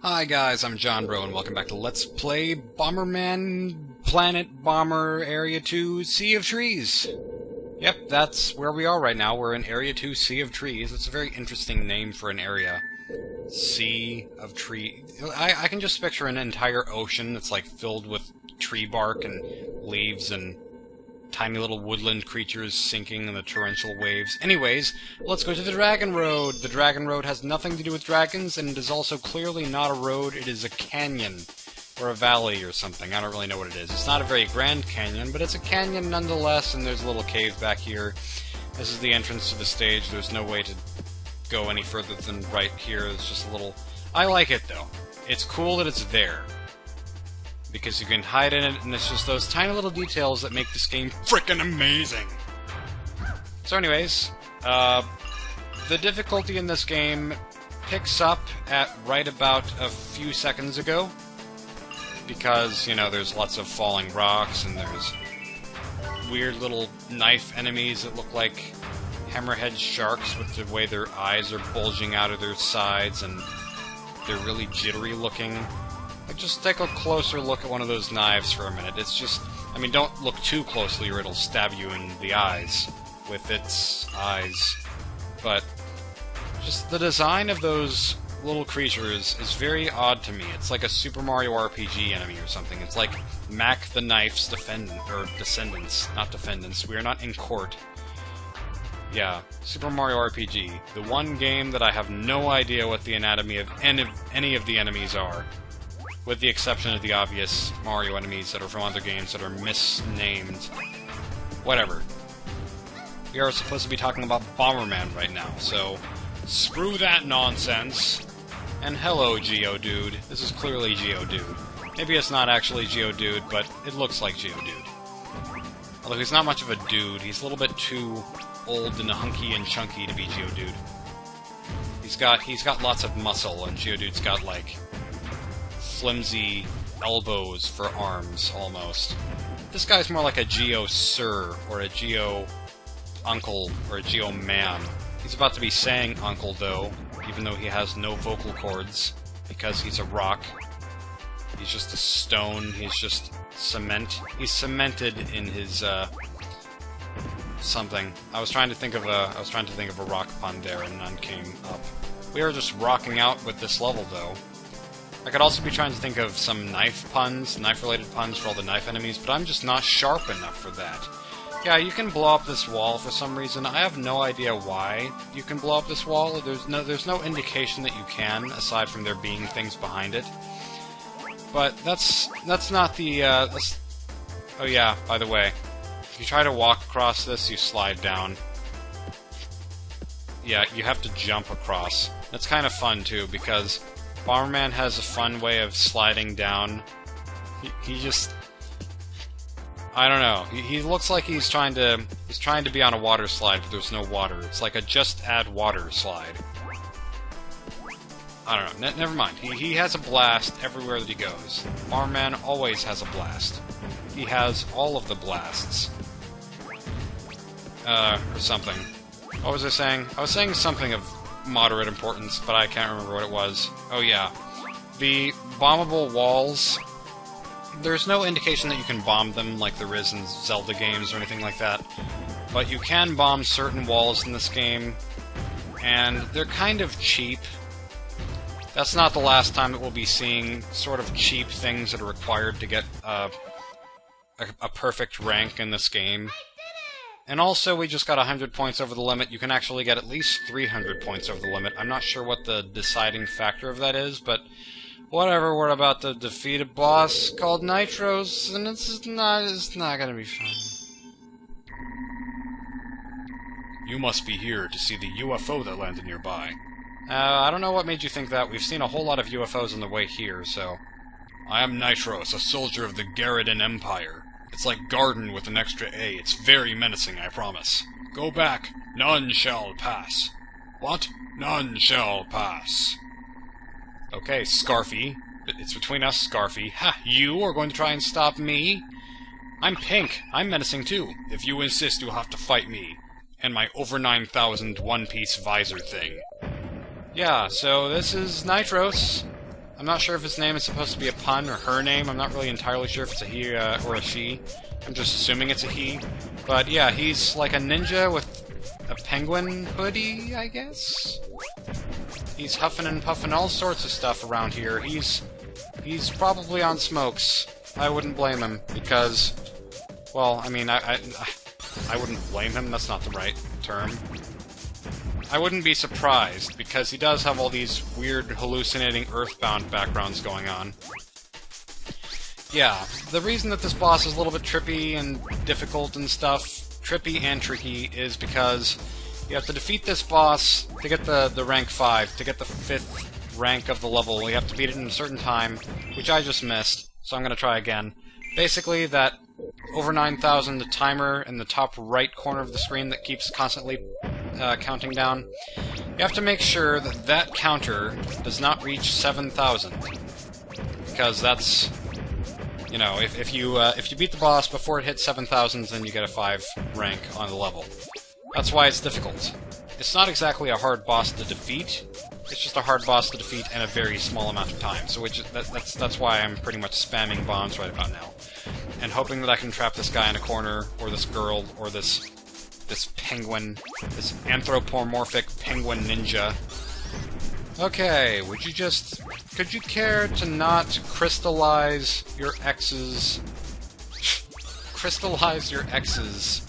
Hi guys, I'm John Bro, and welcome back to Let's Play Bomberman Planet Bomber Area 2 Sea of Trees. Yep, that's where we are right now. We're in Area 2 Sea of Trees. It's a very interesting name for an area. Sea of Tree. I can just picture an entire ocean that's like filled with tree bark and leaves and tiny little woodland creatures sinking in the torrential waves. Anyways, let's go to the Dragon Road. The Dragon Road has nothing to do with dragons, and it is also clearly not a road. It is a canyon, or a valley or something. I don't really know what it is. It's not a very grand canyon, but it's a canyon nonetheless, and there's a little cave back here. This is the entrance to the stage. There's no way to go any further than right here. It's just a little... I like it, though. It's cool that it's there, because you can hide in it, and it's just those tiny little details that make this game frickin' amazing! So anyways, the difficulty in this game picks up at right about a few seconds ago, because, you know, there's lots of falling rocks, and there's weird little knife enemies that look like hammerhead sharks with the way their eyes are bulging out of their sides, and they're really jittery looking. Just take a closer look at one of those knives for a minute. It's just... I mean, don't look too closely or it'll stab you in the eyes with its eyes. But just the design of those little creatures is very odd to me. It's like a Super Mario RPG enemy or something. It's like Mac the Knife's descendants. Not defendants. We are not in court. Yeah, Super Mario RPG. The one game that I have no idea what the anatomy of any of the enemies are. With the exception of the obvious Mario enemies that are from other games that are misnamed. Whatever. We are supposed to be talking about Bomberman right now, so screw that nonsense. And hello, Geodude. This is clearly Geodude. Maybe it's not actually Geodude, but it looks like Geodude. Although he's not much of a dude. He's a little bit too old and hunky and chunky to be Geodude. He's got lots of muscle, and Geodude's got, like, flimsy elbows for arms, almost. This guy's more like a Geo-Sir, or a Geo-Uncle, or a Geo-Man. He's about to be saying Uncle, though, even though he has no vocal cords, because he's a rock. He's just a stone, he's just cement. He's cemented in his, something. I was trying to think of a rock pun there, and none came up. We are just rocking out with this level, though. I could also be trying to think of some knife-related puns for all the knife enemies, but I'm just not sharp enough for that. Yeah, you can blow up this wall for some reason. I have no idea why you can blow up this wall. There's no indication that you can, aside from there being things behind it. But that's not the, Oh yeah, by the way, if you try to walk across this, you slide down. Yeah, you have to jump across. That's kind of fun, too, because Bomberman has a fun way of sliding down. He just... I don't know. He looks like he's trying to be on a water slide, but there's no water. It's like a just add water slide. I don't know. Never mind. He has a blast everywhere that he goes. Bomberman always has a blast. He has all of the blasts. Or something. What was I saying? I was saying something of moderate importance, but I can't remember what it was. Oh yeah. The bombable walls, there's no indication that you can bomb them like there is in Zelda games or anything like that, but you can bomb certain walls in this game, and they're kind of cheap. That's not the last time that we'll be seeing sort of cheap things that are required to get a perfect rank in this game. And also, we just got 100 points over the limit. You can actually get at least 300 points over the limit. I'm not sure what the deciding factor of that is, but whatever. We're about to defeat a boss called Nitros, and it's not gonna be fun. You must be here to see the UFO that landed nearby. I don't know what made you think that. We've seen a whole lot of UFOs on the way here, so... I am Nitros, a soldier of the Garridan Empire. It's like garden with an extra A. It's very menacing, I promise. Go back. None shall pass. What? None shall pass. Okay, Scarfy. It's between us, Scarfy. Ha! You are going to try and stop me? I'm pink. I'm menacing too. If you insist, you'll have to fight me. And my over 9,000 one-piece visor thing. Yeah, so this is Nitros. I'm not sure if his name is supposed to be a pun or her name. I'm not really entirely sure if it's a he or a she. I'm just assuming it's a he. But yeah, he's like a ninja with a penguin hoodie, I guess? He's huffing and puffing all sorts of stuff around here. He's probably on smokes. I wouldn't blame him, because, well, I mean, I wouldn't blame him, that's not the right term. I wouldn't be surprised, because he does have all these weird, hallucinating Earthbound backgrounds going on. Yeah, the reason that this boss is a little bit trippy and difficult and stuff, trippy and tricky, is because you have to defeat this boss to get the rank 5, to get the 5th rank of the level. You have to beat it in a certain time, which I just missed, so I'm going to try again. Basically, that over 9,000 timer in the top right corner of the screen that keeps constantly counting down, you have to make sure that that counter does not reach 7,000. Because that's, you know, if you beat the boss before it hits 7,000, then you get a 5 rank on the level. That's why it's difficult. It's not exactly a hard boss to defeat, it's just a hard boss to defeat in a very small amount of time, so that's why I'm pretty much spamming bombs right about now. And hoping that I can trap this guy in a corner, or this girl, or this penguin, this anthropomorphic penguin ninja. Okay, could you care to not crystallize your X's? Crystallize your X's.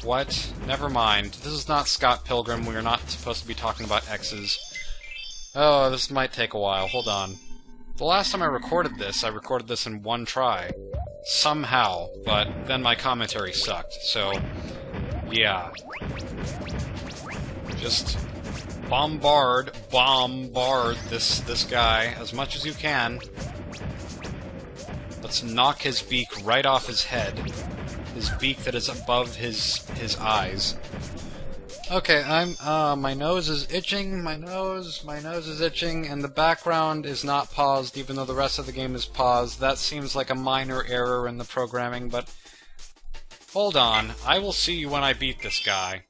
What? Never mind. This is not Scott Pilgrim. We are not supposed to be talking about X's. Oh, this might take a while. Hold on. The last time I recorded this in one try. Somehow. But then my commentary sucked. So, yeah. Just bombard this guy as much as you can. Let's knock his beak right off his head. His beak that is above his eyes. Okay, my nose is itching, my nose is itching, and the background is not paused, even though the rest of the game is paused. That seems like a minor error in the programming, but hold on, I will see you when I beat this guy.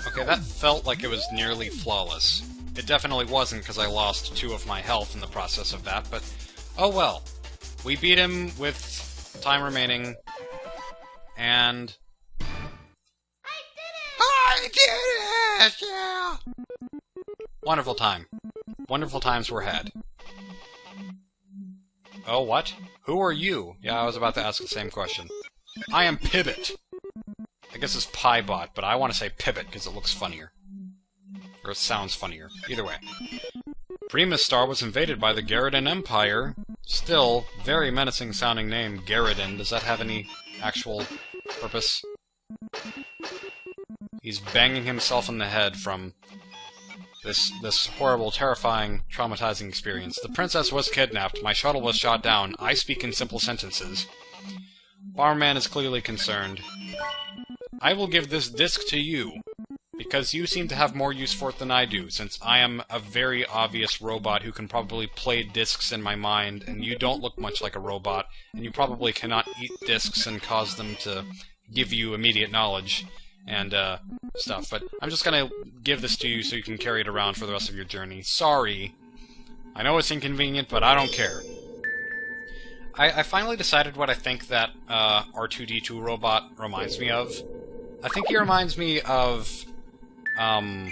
Okay, that felt like it was nearly flawless. It definitely wasn't, because I lost 2 of my health in the process of that, but oh well. We beat him with time remaining, and I did it! Yeah! Wonderful time. Wonderful times were had. Oh, what? Who are you? Yeah, I was about to ask the same question. I am Pivot. I guess it's Piebot, but I want to say Pivot because it looks funnier. Or it sounds funnier. Either way. Primus Star was invaded by the Garridan Empire. Still, very menacing sounding name, Garridan. Does that have any actual purpose? He's banging himself in the head from this horrible, terrifying, traumatizing experience. The princess was kidnapped. My shuttle was shot down. I speak in simple sentences. Bomberman is clearly concerned. I will give this disc to you, because you seem to have more use for it than I do, since I am a very obvious robot who can probably play discs in my mind, and you don't look much like a robot, and you probably cannot eat discs and cause them to give you immediate knowledge and stuff. But I'm just gonna give this to you so you can carry it around for the rest of your journey. Sorry. I know it's inconvenient, but I don't care. I finally decided what I think that R2-D2 robot reminds me of. I think he reminds me of a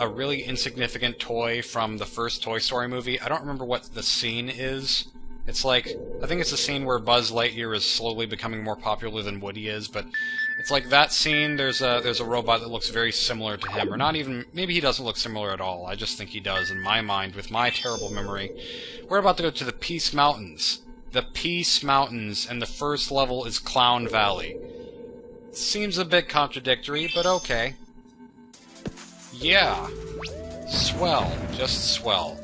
really insignificant toy from the first Toy Story movie. I don't remember what the scene is. It's like, I think it's a scene where Buzz Lightyear is slowly becoming more popular than Woody is, but it's like that scene, there's a robot that looks very similar to him, or not even, maybe he doesn't look similar at all, I just think he does in my mind, with my terrible memory. We're about to go to the Peace Mountains. The Peace Mountains, and the first level is Clown Valley. Seems a bit contradictory, but okay. Yeah. Swell. Just swell.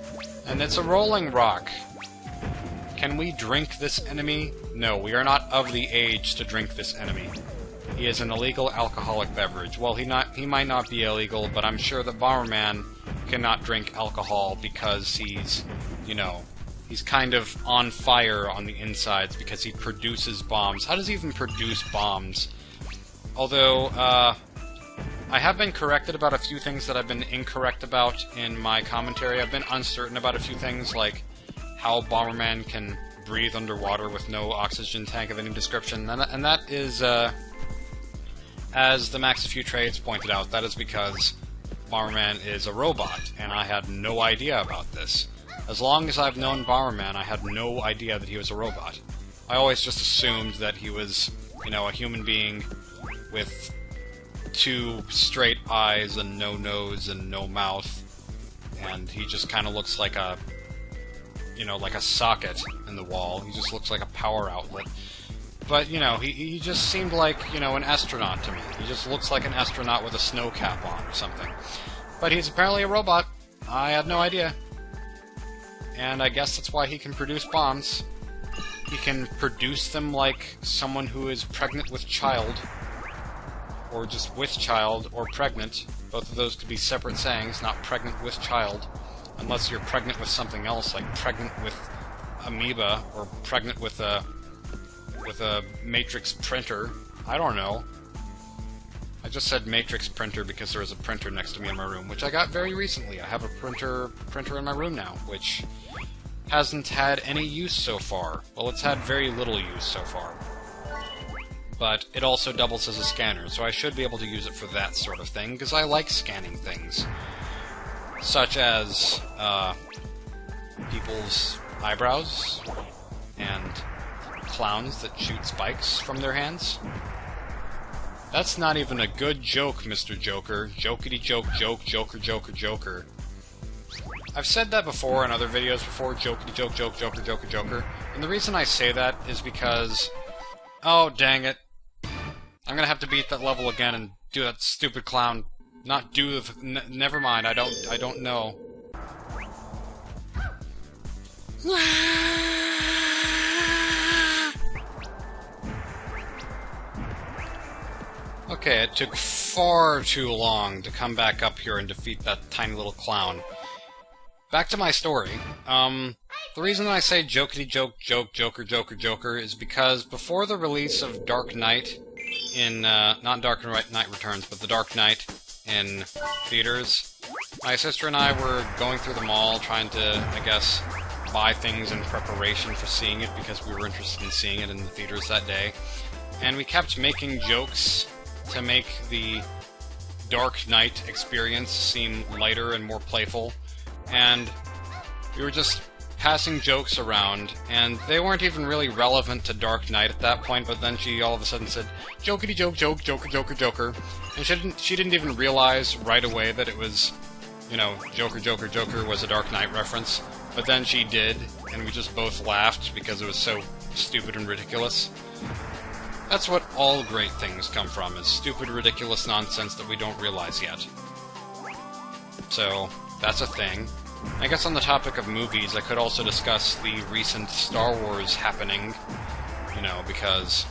And it's a rolling rock. Can we drink this enemy? No, we are not of the age to drink this enemy. He is an illegal alcoholic beverage. Well, he might not be illegal, but I'm sure that Bomberman cannot drink alcohol because he's, you know, he's kind of on fire on the insides because he produces bombs. How does he even produce bombs? Although, I have been corrected about a few things that I've been incorrect about in my commentary. I've been uncertain about a few things, like how Bomberman can breathe underwater with no oxygen tank of any description, and that is, as the Max of Few Trades pointed out, that is because Bomberman is a robot, and I had no idea about this. As long as I've known Bomberman, I had no idea that he was a robot. I always just assumed that he was, you know, a human being with 2 straight eyes and no nose and no mouth, and he just kind of looks like a, you know, like a socket in the wall. He just looks like a power outlet. But, you know, he just seemed like, you know, an astronaut to me. He just looks like an astronaut with a snow cap on or something. But he's apparently a robot. I had no idea. And I guess that's why he can produce bombs. He can produce them like someone who is pregnant with child. Or just with child, or pregnant. Both of those could be separate sayings, not pregnant with child. Unless you're pregnant with something else, like pregnant with amoeba, or pregnant with a matrix printer. I don't know. I just said matrix printer because there was a printer next to me in my room, which I got very recently. I have a printer in my room now, which hasn't had any use so far. Well, it's had very little use so far. But it also doubles as a scanner, so I should be able to use it for that sort of thing, because I like scanning things. Such as, people's eyebrows, and clowns that shoot spikes from their hands. That's not even a good joke, Mr. Joker. Jokety joke, joke, joker, joker, joker. I've said that before in other videos before, jokety joke, joke, joker, joker, joker. And the reason I say that is because... Oh, dang it. I'm gonna have to beat that level again and do that stupid clown. Not do the... never mind, I don't know. Okay, it took far too long to come back up here and defeat that tiny little clown. Back to my story. The reason I say jokety joke, joke, joker, joker, joker is because before the release of Dark Knight in, not Dark Knight Returns, but The Dark Knight in theaters, my sister and I were going through the mall trying to, I guess, buy things in preparation for seeing it because we were interested in seeing it in the theaters that day. And we kept making jokes to make the Dark Knight experience seem lighter and more playful. And we were just passing jokes around, and they weren't even really relevant to Dark Knight at that point, but then she all of a sudden said, jokety joke, joke, joker, joker, joker. And she didn't even realize right away that it was, you know, Joker, Joker, Joker was a Dark Knight reference. But then she did, and we just both laughed because it was so stupid and ridiculous. That's what all great things come from, is stupid, ridiculous nonsense that we don't realize yet. So, that's a thing. I guess on the topic of movies, I could also discuss the recent Star Wars happening, you know, because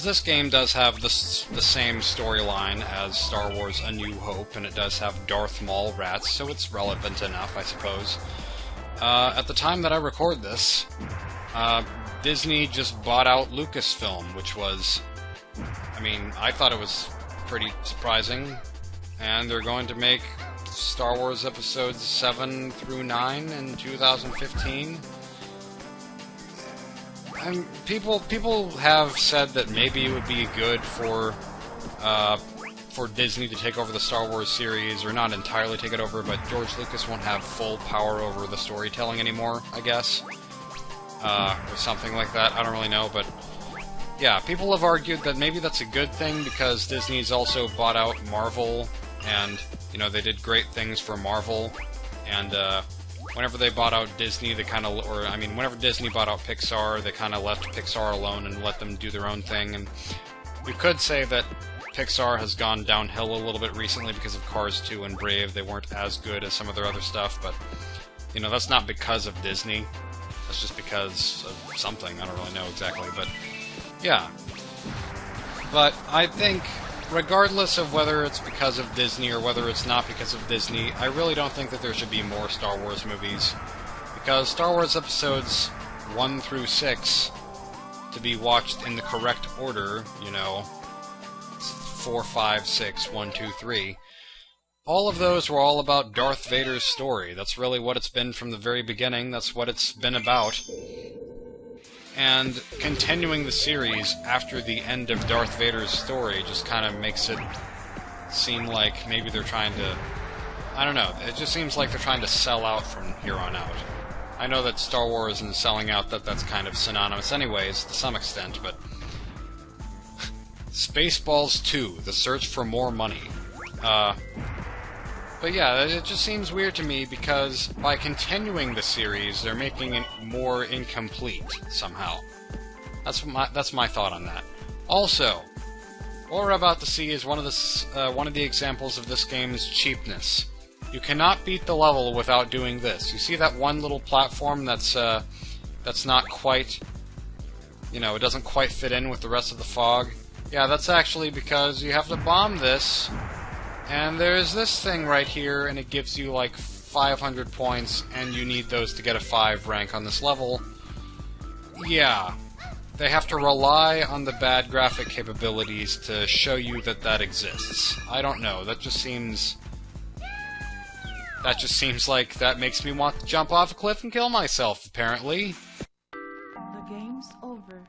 this game does have the same storyline as Star Wars A New Hope, and it does have Darth Maul rats, so it's relevant enough, I suppose. At the time that I record this, Disney just bought out Lucasfilm, which was, I mean, I thought it was pretty surprising, and they're going to make Star Wars Episodes 7 through 9 in 2015. And people have said that maybe it would be good for Disney to take over the Star Wars series, or not entirely take it over, but George Lucas won't have full power over the storytelling anymore, I guess. Or something like that, I don't really know, but yeah, people have argued that maybe that's a good thing because Disney's also bought out Marvel, and, you know, they did great things for Marvel, and, whenever they bought out Disney, they kind of, or, I mean, whenever Disney bought out Pixar, they kind of left Pixar alone and let them do their own thing, and we could say that Pixar has gone downhill a little bit recently because of Cars 2 and Brave. They weren't as good as some of their other stuff, but You know, that's not because of Disney. That's just because of something. I don't really know exactly, but yeah. But I think, regardless of whether it's because of Disney or whether it's not because of Disney, I really don't think that there should be more Star Wars movies. Because Star Wars episodes 1 through 6, to be watched in the correct order, you know, 4, 5, 6, 1, 2, 3, all of those were all about Darth Vader's story. That's really what it's been from the very beginning. That's what it's been about. And continuing the series after the end of Darth Vader's story just kind of makes it seem like maybe they're trying to... I don't know. It just seems like they're trying to sell out from here on out. I know that Star Wars and selling out, that's kind of synonymous anyways, to some extent, but... Spaceballs 2, The Search for More Money. But yeah, it just seems weird to me because by continuing the series, they're making it more incomplete somehow. That's my thought on that. Also, what we're about to see is one of the examples of this game's cheapness. You cannot beat the level without doing this. You see that one little platform that's not quite, you know, it doesn't quite fit in with the rest of the fog? Yeah, that's actually because you have to bomb this, and there's this thing right here, and it gives you like 500 points, and you need those to get a 5 rank on this level. Yeah, they have to rely on the bad graphic capabilities to show you that that exists. I don't know, that just seems like that makes me want to jump off a cliff and kill myself, apparently. The game's over.